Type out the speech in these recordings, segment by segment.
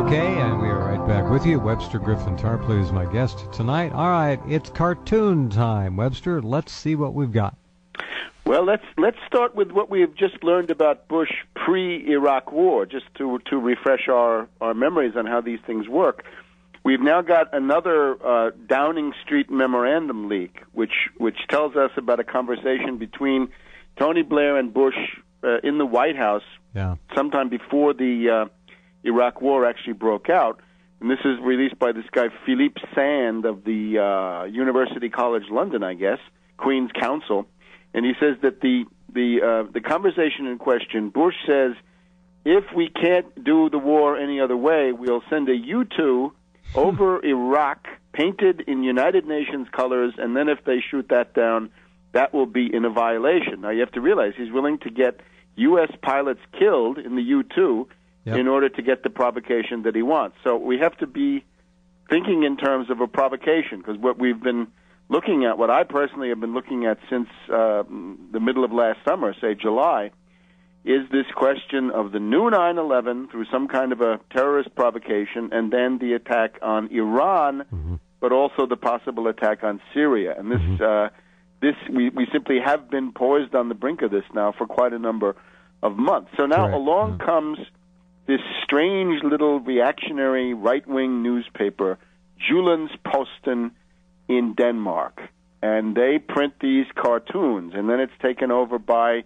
Okay, and we are right back with you. Webster Griffin Tarpley is my guest tonight. All right, it's cartoon time. Webster, let's see what we've got. Well, let's start with what we have just learned about Bush pre-Iraq War, just to refresh our memories on how these things work. We've now got another Downing Street memorandum leak, which tells us about a conversation between Tony Blair and Bush in the White House sometime before the Iraq War actually broke out. And this is released by this guy, Philippe Sand of the University College London, I guess, Queen's Counsel. And he says that the conversation in question, Bush says, if we can't do the war any other way, we'll send a U-2 over Iraq, painted in United Nations colors, and then if they shoot that down, that will be in a violation. Now, you have to realize he's willing to get U.S. pilots killed in the U-2 in order to get the provocation that he wants. So we have to be thinking in terms of a provocation, because what we've been looking at, what I personally have been looking at since the middle of last summer, say July, is this question of the new 9/11 through some kind of a terrorist provocation, and then the attack on Iran, but also the possible attack on Syria. And we simply have been poised on the brink of this now for quite a number of months. So now along comes this strange little reactionary right-wing newspaper, Jyllands-Posten, in Denmark, and they print these cartoons, and then it's taken over by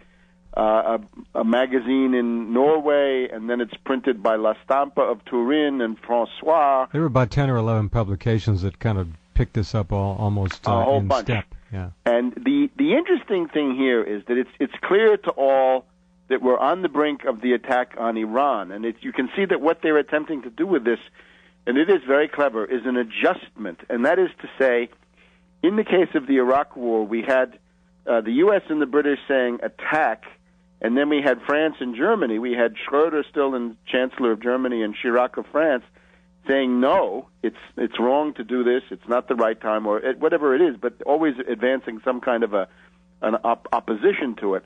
a magazine in Norway, and then it's printed by La Stampa of Turin and François. There were about 10 or 11 publications that kind of picked this up almost a whole in bunch. Step. Yeah. And the interesting thing here is that it's clear to all that we're on the brink of the attack on Iran, and you can see that what they're attempting to do with this, and it is very clever, is an adjustment. And that is to say, in the case of the Iraq War, we had the U.S. and the British saying attack, and then we had France and Germany. We had Schröder still in Chancellor of Germany and Chirac of France saying, no, it's wrong to do this, it's not the right time, or whatever it is, but always advancing some kind of an opposition to it.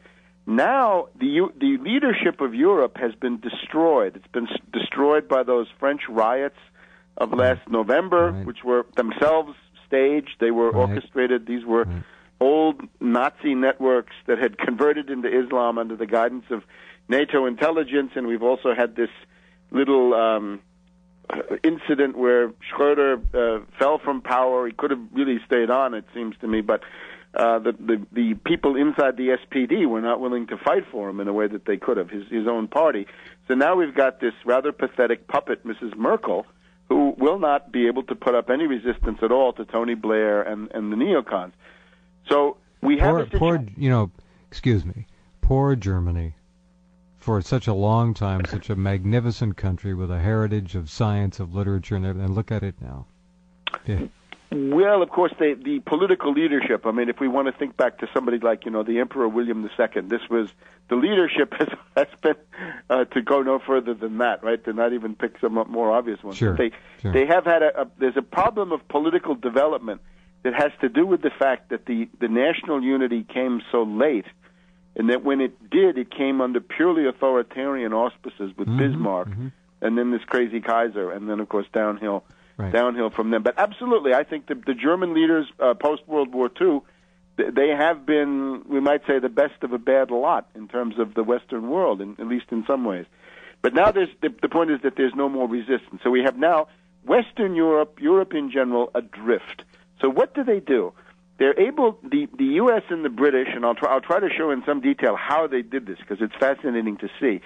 Now, the leadership of Europe has been destroyed. It's been destroyed by those French riots of last November, which were themselves staged. They were orchestrated. These were old Nazi networks that had converted into Islam under the guidance of NATO intelligence, and we've also had this little incident where Schröder fell from power. He could have really stayed on, it seems to me, but the people inside the SPD were not willing to fight for him in a way that they could have, his own party. So now we've got this rather pathetic puppet, Mrs. Merkel, who will not be able to put up any resistance at all to Tony Blair and the neocons. So we have poor Germany, for such a long time, such a magnificent country with a heritage of science, of literature, and everything. Look at it now. Yeah. Well, of course, the political leadership. I mean, if we want to think back to somebody like, the Emperor William II, the leadership has been to go no further than that, right? To not even pick some more obvious ones. Sure. They have had there's a problem of political development that has to do with the fact that the national unity came so late, and that when it did, it came under purely authoritarian auspices with Bismarck, and then this crazy Kaiser, and then, of course, downhill from them. But absolutely, I think the German leaders post-World War II, they have been, we might say, the best of a bad lot in terms of the Western world, at least in some ways. But now the point is that there's no more resistance. So we have now Western Europe in general, adrift. So what do? They're able, the U.S. and the British, and I'll try to show in some detail how they did this, because it's fascinating to see.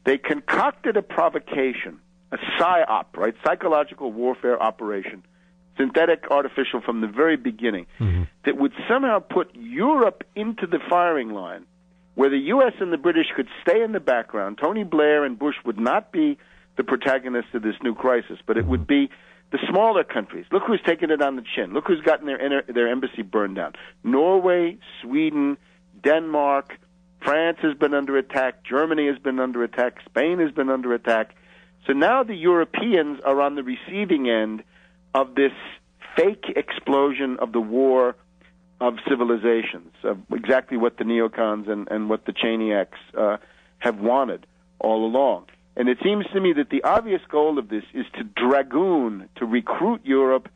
They concocted a provocation, a PSYOP, right, psychological warfare operation, synthetic, artificial from the very beginning, that would somehow put Europe into the firing line, where the U.S. and the British could stay in the background. Tony Blair and Bush would not be the protagonists of this new crisis, but it would be the smaller countries. Look who's taken it on the chin. Look who's gotten their embassy burned down. Norway, Sweden, Denmark, France has been under attack, Germany has been under attack, Spain has been under attack. So now the Europeans are on the receiving end of this fake explosion of the war of civilizations, of exactly what the neocons and what the Cheneyaks have wanted all along. And it seems to me that the obvious goal of this is to dragoon, to recruit Europe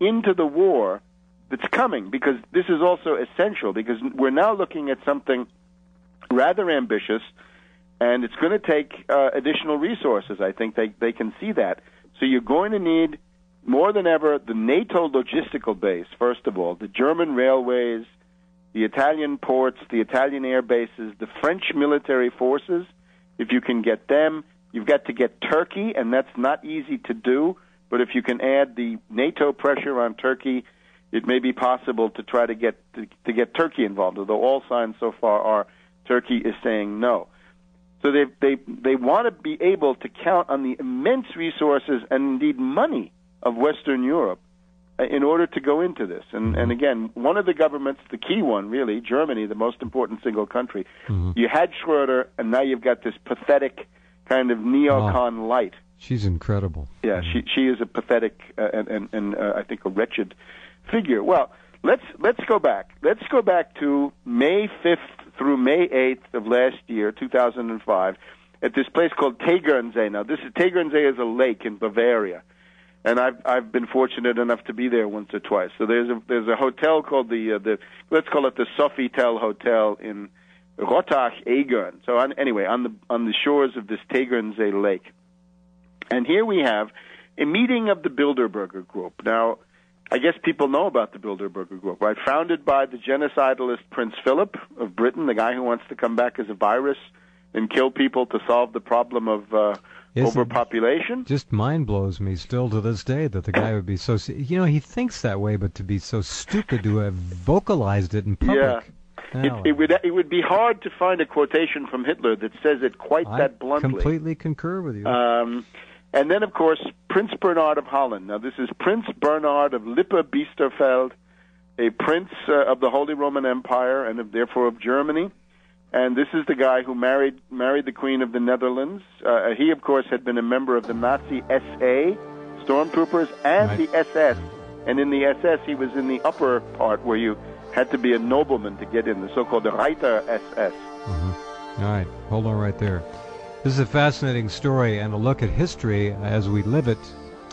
into the war that's coming, because this is also essential, because we're now looking at something rather ambitious, and it's going to take additional resources. I think they can see that. So you're going to need, more than ever, the NATO logistical base, first of all, the German railways, the Italian ports, the Italian air bases, the French military forces. If you can get them, you've got to get Turkey, and that's not easy to do. But if you can add the NATO pressure on Turkey, it may be possible to try to get Turkey involved, although all signs so far are Turkey is saying no. So they want to be able to count on the immense resources and indeed money of Western Europe in order to go into this. And again, one of the governments, the key one really, Germany, the most important single country, you had Schroeder, and now you've got this pathetic kind of neocon light. She's incredible. Yeah, she is a pathetic and I think a wretched figure. Well, let's go back. Let's go back to May 5th through May 8th of last year, 2005, at this place called Tegernsee. Now, Tegernsee is a lake in Bavaria, and I've been fortunate enough to be there once or twice. So there's a hotel called the let's call it the Sofitel Hotel in Rottach-Egern. So anyway, on the shores of this Tegernsee lake, and here we have a meeting of the Bilderberger Group. Now, I guess people know about the Bilderberger Group, right? Founded by the genocidalist Prince Philip of Britain, the guy who wants to come back as a virus and kill people to solve the problem of overpopulation. Just mind blows me still to this day that the guy would be so... he thinks that way, but to be so stupid to have vocalized it in public. Yeah. It would be hard to find a quotation from Hitler that says it quite that bluntly. I completely concur with you. And then, of course, Prince Bernhard of Holland. Now, this is Prince Bernhard of Lippe-Biesterfeld, a prince of the Holy Roman Empire and therefore of Germany. And this is the guy who married the Queen of the Netherlands. He, of course, had been a member of the Nazi SA, stormtroopers, and the SS. And in the SS, he was in the upper part where you had to be a nobleman to get in, the so-called Reiter SS. All right, hold on right there. This is a fascinating story and a look at history as we live it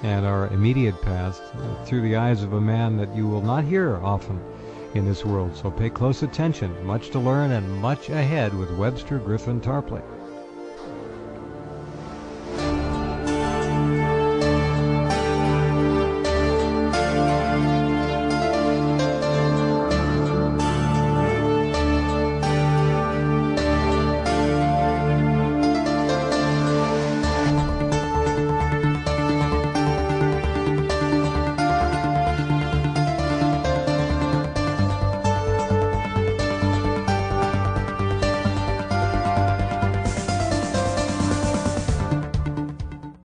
and our immediate past through the eyes of a man that you will not hear often in this world. So pay close attention. Much to learn and much ahead with Webster Griffin Tarpley.